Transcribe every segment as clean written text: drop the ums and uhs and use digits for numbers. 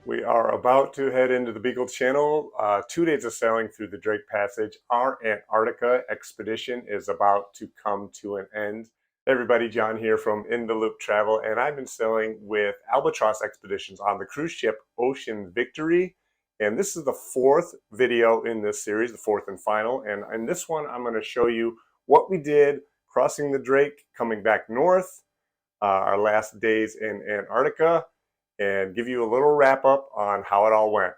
We are about to head into the Beagle Channel. 2 days of sailing through the Drake Passage. Our Antarctica expedition is about to come to an end. Hey everybody, John here from In the Loop Travel, and I've been sailing with Albatros Expeditions on the cruise ship Ocean Victory. And this is the fourth video in this series, the fourth and final. And in this one, I'm going to show you what we did crossing the Drake, coming back north, our last days in Antarctica, and give you a little wrap up on how it all went.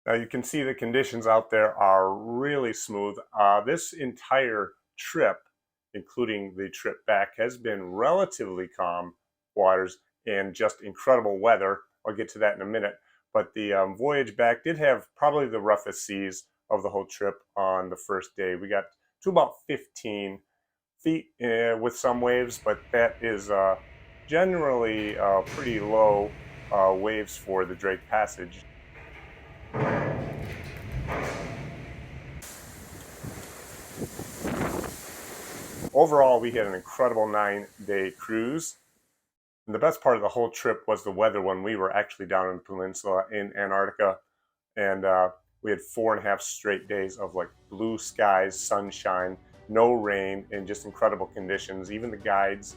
Now you can see the conditions out there are really smooth. This entire trip, including the trip back, has been relatively calm waters and just incredible weather. I'll get to that in a minute. But the voyage back did have probably the roughest seas of the whole trip on the first day. We got to about 15 feet with some waves, but that is generally pretty low waves for the Drake Passage. Overall, we had an incredible 9-day cruise. And the best part of the whole trip was the weather when we were actually down in the peninsula in Antarctica. And we had 4.5 straight days of like blue skies, sunshine, no rain, and just incredible conditions. Even the guides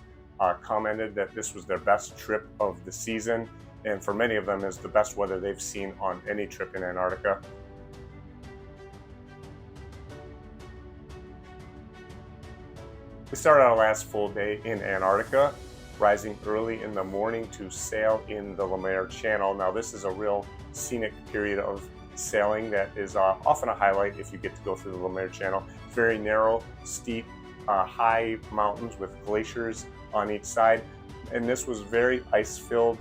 commented that this was their best trip of the season, and for many of them is the best weather they've seen on any trip in Antarctica. We started our last full day in Antarctica, rising early in the morning to sail in the Lemaire Channel. Now this is a real scenic period of sailing that is often a highlight if you get to go through the Lemaire Channel. It's very narrow, steep, high mountains with glaciers on each side, and this was very ice-filled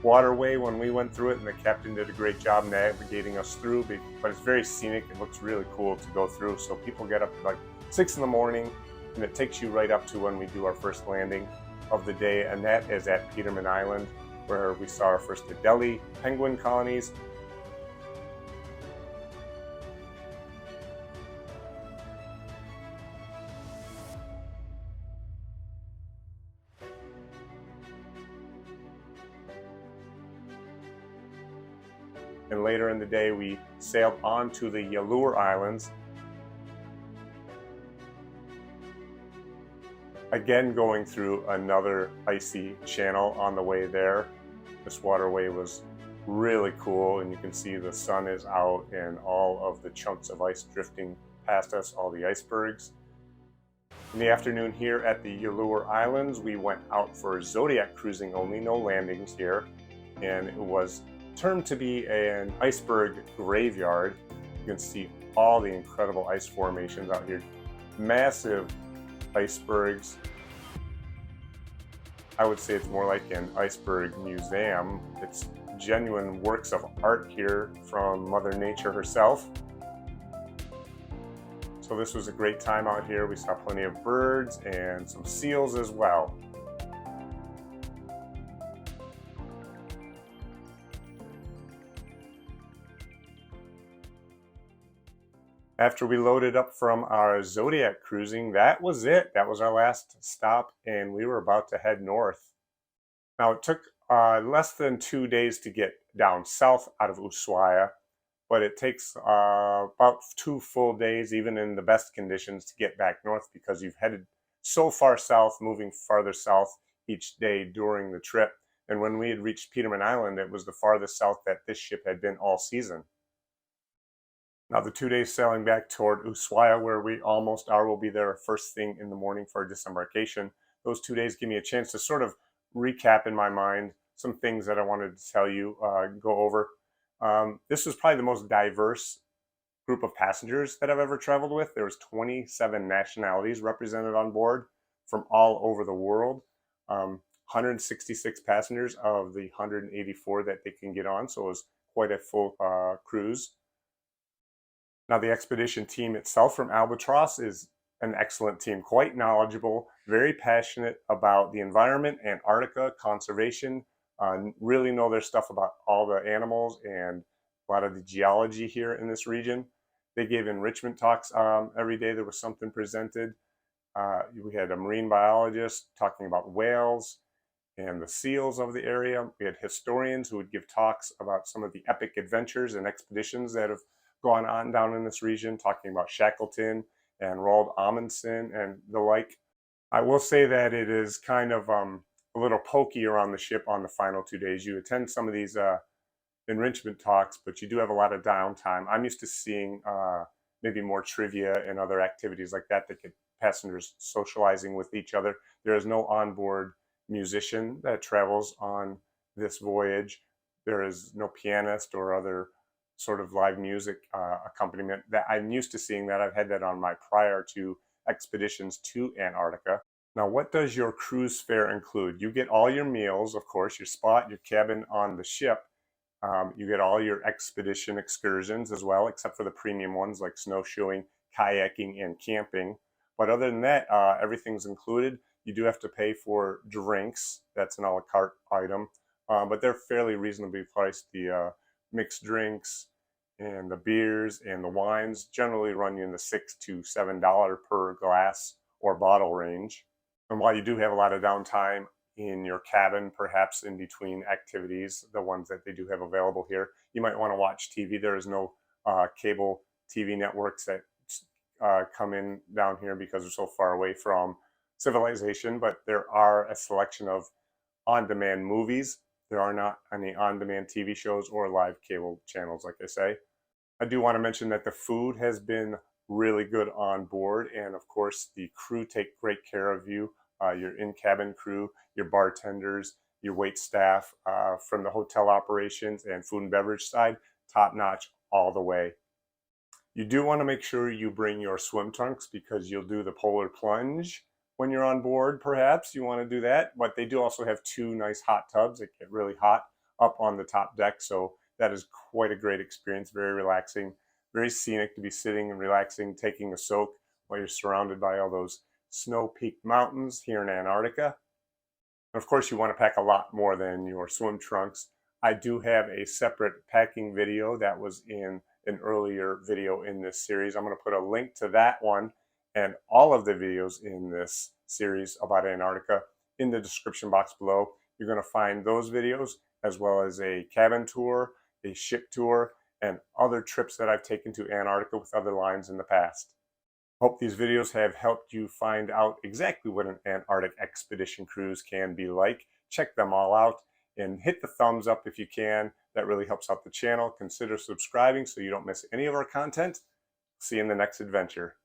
waterway when we went through it, and the captain did a great job navigating us through, but it's very scenic. It looks really cool to go through, so people get up at like 6 in the morning, and it takes you right up to when we do our first landing of the day, and that is at Petermann Island, where we saw our first Adelie penguin colonies. And later in the day, we sailed on to the Yalur Islands, again going through another icy channel on the way there. This waterway was really cool, and you can see the sun is out and all of the chunks of ice drifting past us, all the icebergs. In the afternoon here at the Yalur Islands, we went out for zodiac cruising only, no landings here, and it was termed to be an iceberg graveyard. You can see all the incredible ice formations out here, massive icebergs. I would say it's more like an iceberg museum. It's genuine works of art here from Mother Nature herself. So this was a great time out here. We saw plenty of birds and some seals as well. After we loaded up from our Zodiac cruising, that was it. That was our last stop, and we were about to head north. Now, it took less than 2 days to get down south out of Ushuaia, but it takes about 2 full days, even in the best conditions, to get back north because you've headed so far south, moving farther south each day during the trip. And when we had reached Petermann Island, it was the farthest south that this ship had been all season. Now the 2 days sailing back toward Ushuaia, where we almost are, will be there first thing in the morning for our disembarkation. Those 2 days give me a chance to sort of recap in my mind some things that I wanted to tell you, go over. This was probably the most diverse group of passengers that I've ever traveled with. There was 27 nationalities represented on board from all over the world. 166 passengers of the 184 that they can get on, so it was quite a full cruise. Now, the expedition team itself from Albatros is an excellent team, quite knowledgeable, very passionate about the environment, Antarctica, conservation, really know their stuff about all the animals and a lot of the geology here in this region. They gave enrichment talks every day. There was something presented. We had a marine biologist talking about whales and the seals of the area. We had historians who would give talks about some of the epic adventures and expeditions that have gone on down in this region, talking about Shackleton and Roald Amundsen and the like. I will say that it is kind of a little pokey around the ship on the final 2 days. You attend some of these enrichment talks, but you do have a lot of downtime. I'm used to seeing maybe more trivia and other activities like that that get passengers socializing with each other. There is no onboard musician that travels on this voyage. There is no pianist or other sort of live music accompaniment that I'm used to seeing that. I've had that on my prior to expeditions to Antarctica. Now, what does your cruise fare include? You get all your meals, of course, your spot, your cabin on the ship. You get all your expedition excursions as well, except for the premium ones like snowshoeing, kayaking, and camping. But other than that, everything's included. You do have to pay for drinks. That's an a la carte item, but they're fairly reasonably priced. The mixed drinks and the beers and the wines generally run you in the $6 to $7 per glass or bottle range. And while you do have a lot of downtime in your cabin, perhaps in between activities, the ones that they do have available here, you might want to watch TV. There is no cable TV networks that come in down here because they're so far away from civilization, but there are a selection of on-demand movies. There are not any on-demand TV shows or live cable channels, like I say. I do want to mention that the food has been really good on board, and of course the crew take great care of you. Your in-cabin crew, your bartenders, your wait staff from the hotel operations and food and beverage side, top notch all the way. You do want to make sure you bring your swim trunks because you'll do the polar plunge when you're on board. Perhaps you want to do that, but they do also have 2 nice hot tubs that get really hot up on the top deck, so that is quite a great experience, very relaxing, very scenic to be sitting and relaxing, taking a soak while you're surrounded by all those snow-peaked mountains here in Antarctica. And of course, you want to pack a lot more than your swim trunks. I do have a separate packing video that was in an earlier video in this series. I'm going to put a link to that one and all of the videos in this series about Antarctica in the description box below. You're going to find those videos as well as a cabin tour, a ship tour, and other trips that I've taken to Antarctica with other lines in the past. Hope these videos have helped you find out exactly what an Antarctic expedition cruise can be like. Check them all out and hit the thumbs up if you can. That really helps out the channel. Consider subscribing so you don't miss any of our content. See you in the next adventure.